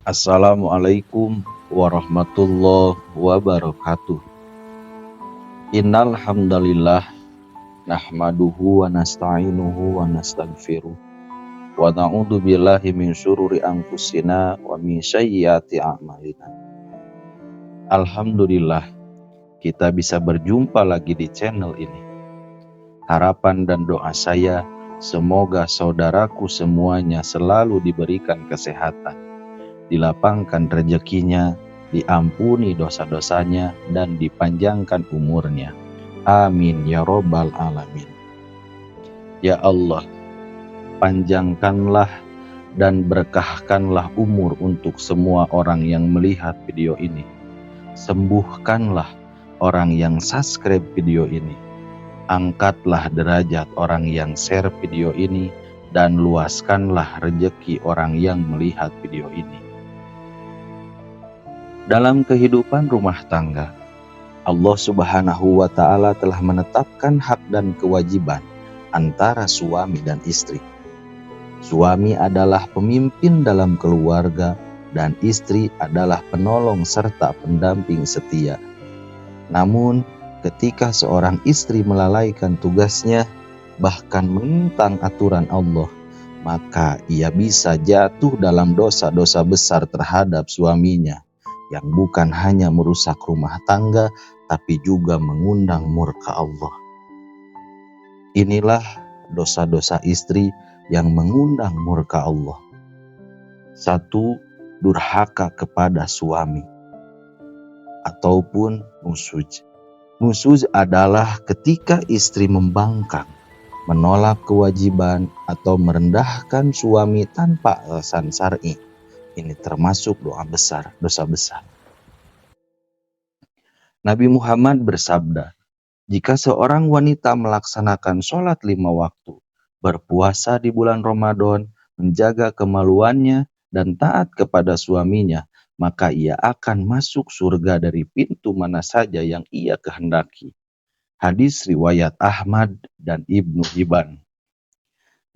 Assalamualaikum warahmatullahi wabarakatuh. Innal hamdalillah nahmaduhu wa nasta'inuhu wa nastaghfiruh wa na'udzu billahi min syururi anfusina wa min sayyiati a'malina. Alhamdulillah kita bisa berjumpa lagi di channel ini. Harapan dan doa saya semoga saudaraku semuanya selalu diberikan kesehatan, dilapangkan rezekinya, diampuni dosa-dosanya, dan dipanjangkan umurnya. Amin ya robbal alamin. Ya Allah, panjangkanlah dan berkahkanlah umur untuk semua orang yang melihat video ini. Sembuhkanlah orang yang subscribe video ini. Angkatlah derajat orang yang share video ini, dan luaskanlah rezeki orang yang melihat video ini. Dalam kehidupan rumah tangga, Allah Subhanahu wa Ta'ala telah menetapkan hak dan kewajiban antara suami dan istri. Suami adalah pemimpin dalam keluarga, dan istri adalah penolong serta pendamping setia. Namun, ketika seorang istri melalaikan tugasnya, bahkan menentang aturan Allah, maka ia bisa jatuh dalam dosa-dosa besar terhadap suaminya, yang bukan hanya merusak rumah tangga, tapi juga mengundang murka Allah. Inilah dosa-dosa istri yang mengundang murka Allah. 1. Durhaka kepada suami ataupun nusyuz. Nusyuz adalah ketika istri membangkang, menolak kewajiban, atau merendahkan suami tanpa alasan syar'i. Ini termasuk dosa besar. Nabi Muhammad bersabda, jika seorang wanita melaksanakan sholat 5 waktu, berpuasa di bulan Ramadan, menjaga kemaluannya, dan taat kepada suaminya, maka ia akan masuk surga dari pintu mana saja yang ia kehendaki. Hadis riwayat Ahmad dan Ibnu Hibban.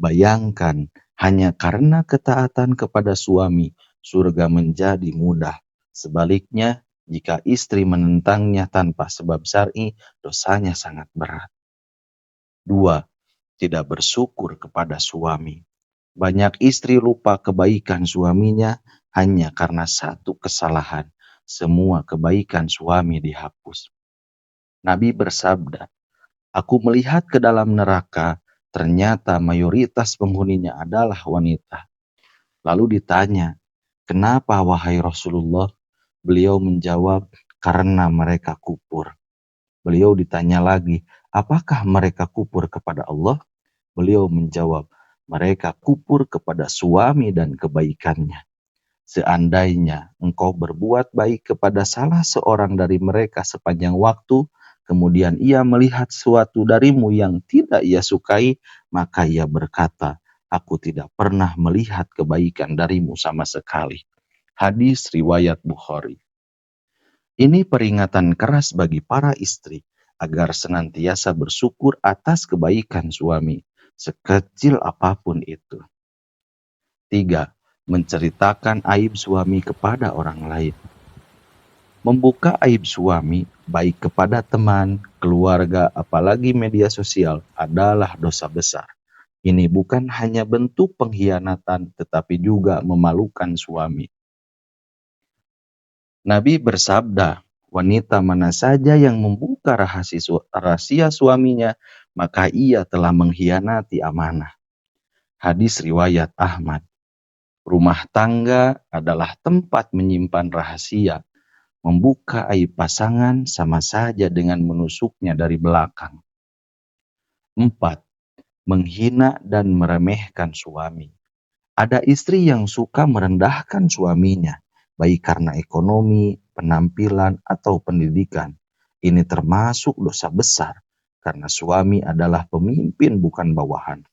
Bayangkan, hanya karena ketaatan kepada suami, surga menjadi mudah. Sebaliknya, jika istri menentangnya tanpa sebab syar'i, dosanya sangat berat. 2. Tidak bersyukur kepada suami. Banyak istri lupa kebaikan suaminya hanya karena satu kesalahan. Semua kebaikan suami dihapus. Nabi bersabda, aku melihat ke dalam neraka, ternyata mayoritas penghuninya adalah wanita. Lalu ditanya, kenapa wahai Rasulullah? Beliau menjawab, karena mereka kufur. Beliau ditanya lagi, apakah mereka kufur kepada Allah? Beliau menjawab, mereka kufur kepada suami dan kebaikannya. Seandainya engkau berbuat baik kepada salah seorang dari mereka sepanjang waktu, kemudian ia melihat sesuatu darimu yang tidak ia sukai, maka ia berkata, aku tidak pernah melihat kebaikan darimu sama sekali. Hadis riwayat Bukhari. Ini peringatan keras bagi para istri agar senantiasa bersyukur atas kebaikan suami, sekecil apapun itu. 3. Menceritakan aib suami kepada orang lain. Membuka aib suami, baik kepada teman, keluarga, apalagi media sosial, adalah dosa besar. Ini bukan hanya bentuk pengkhianatan, tetapi juga memalukan suami. Nabi bersabda, wanita mana saja yang membuka rahasia suaminya, maka ia telah mengkhianati amanah. Hadis riwayat Ahmad. Rumah tangga adalah tempat menyimpan rahasia. Membuka aib pasangan sama saja dengan menusuknya dari belakang. 4. Menghina dan meremehkan suami. Ada istri yang suka merendahkan suaminya, baik karena ekonomi, penampilan, atau pendidikan. Ini termasuk dosa besar, karena suami adalah pemimpin bukan bawahan.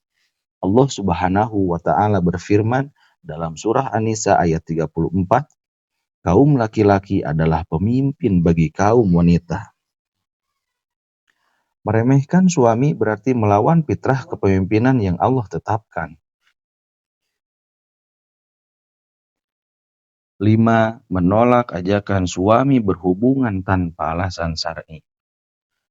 Allah Subhanahu wa Ta'ala berfirman dalam surah An-Nisa ayat 34, kaum laki-laki adalah pemimpin bagi kaum wanita. Meremehkan suami berarti melawan fitrah kepemimpinan yang Allah tetapkan. 5. Menolak ajakan suami berhubungan tanpa alasan syar'i.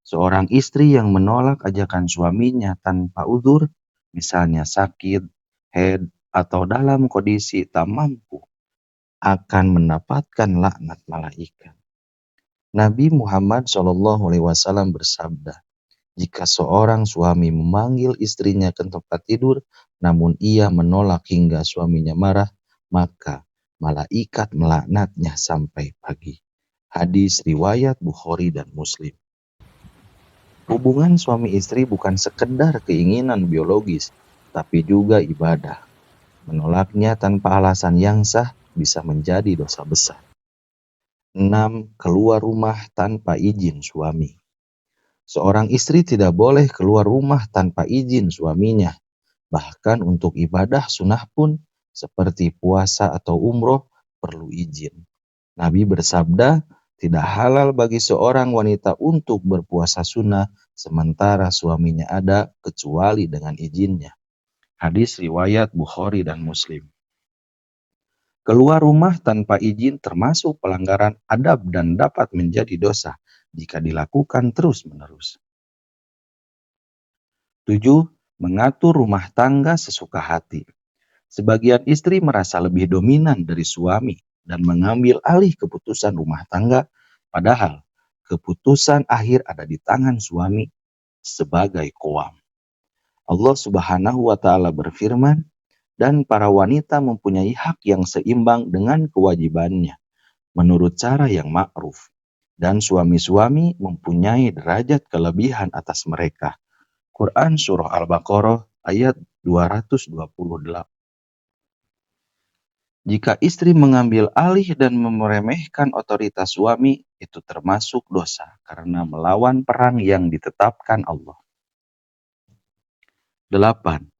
Seorang istri yang menolak ajakan suaminya tanpa uzur, misalnya sakit, haid, atau dalam kondisi tak mampu, akan mendapatkan laknat malaikat. Nabi Muhammad SAW bersabda, jika seorang suami memanggil istrinya ke tempat tidur, namun ia menolak hingga suaminya marah, maka malaikat melaknatnya sampai pagi. Hadis riwayat Bukhari dan Muslim. Hubungan suami istri bukan sekedar keinginan biologis, tapi juga ibadah. Menolaknya tanpa alasan yang sah bisa menjadi dosa besar. 6. Keluar rumah tanpa izin suami. Seorang istri tidak boleh keluar rumah tanpa izin suaminya. Bahkan untuk ibadah sunnah pun, seperti puasa atau umroh, perlu izin. Nabi bersabda, tidak halal bagi seorang wanita untuk berpuasa sunnah sementara suaminya ada kecuali dengan izinnya. Hadis riwayat Bukhari dan Muslim. Keluar rumah tanpa izin termasuk pelanggaran adab dan dapat menjadi dosa jika dilakukan terus-menerus. 7. Mengatur rumah tangga sesuka hati. Sebagian istri merasa lebih dominan dari suami dan mengambil alih keputusan rumah tangga, padahal keputusan akhir ada di tangan suami sebagai qawwam. Allah Subhanahu wa taala berfirman, dan para wanita mempunyai hak yang seimbang dengan kewajibannya menurut cara yang ma'ruf, dan suami-suami mempunyai derajat kelebihan atas mereka. Quran Surah Al-Baqarah ayat 228. Jika istri mengambil alih dan meremehkan otoritas suami, itu termasuk dosa karena melawan perang yang ditetapkan Allah. 8.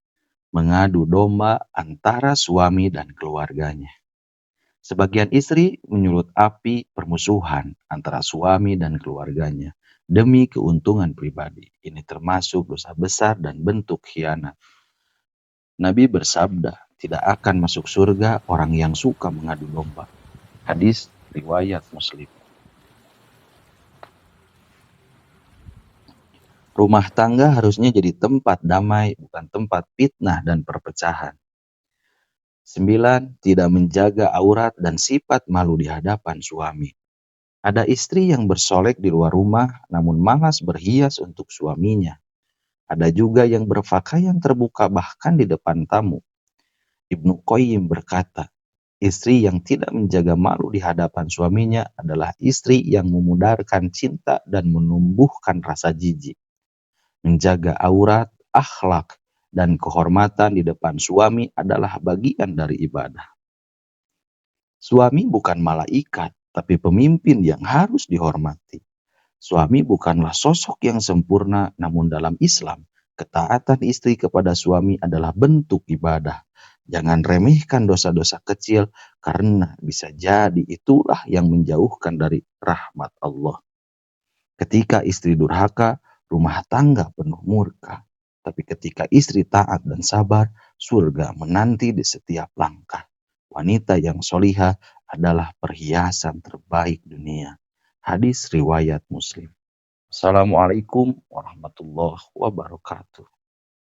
Mengadu domba antara suami dan keluarganya. Sebagian istri menyulut api permusuhan antara suami dan keluarganya demi keuntungan pribadi. Ini termasuk dosa besar dan bentuk khianat. Nabi bersabda, tidak akan masuk surga orang yang suka mengadu domba. Hadis riwayat Muslim. Rumah tangga harusnya jadi tempat damai, bukan tempat fitnah dan perpecahan. 9. Tidak menjaga aurat dan sifat malu di hadapan suami. Ada istri yang bersolek di luar rumah, namun malas berhias untuk suaminya. Ada juga yang berpakaian terbuka bahkan di depan tamu. Ibnu Qayyim berkata, istri yang tidak menjaga malu di hadapan suaminya adalah istri yang memudarkan cinta dan menumbuhkan rasa jijik. Menjaga aurat, akhlak, dan kehormatan di depan suami adalah bagian dari ibadah. Suami bukan malaikat, tapi pemimpin yang harus dihormati. Suami bukanlah sosok yang sempurna, namun dalam Islam, ketaatan istri kepada suami adalah bentuk ibadah. Jangan remehkan dosa-dosa kecil, karena bisa jadi itulah yang menjauhkan dari rahmat Allah. Ketika istri durhaka, rumah tangga penuh murka. Tapi ketika istri taat dan sabar, surga menanti di setiap langkah. Wanita yang solihah adalah perhiasan terbaik dunia. Hadis riwayat Muslim. Assalamualaikum warahmatullahi wabarakatuh.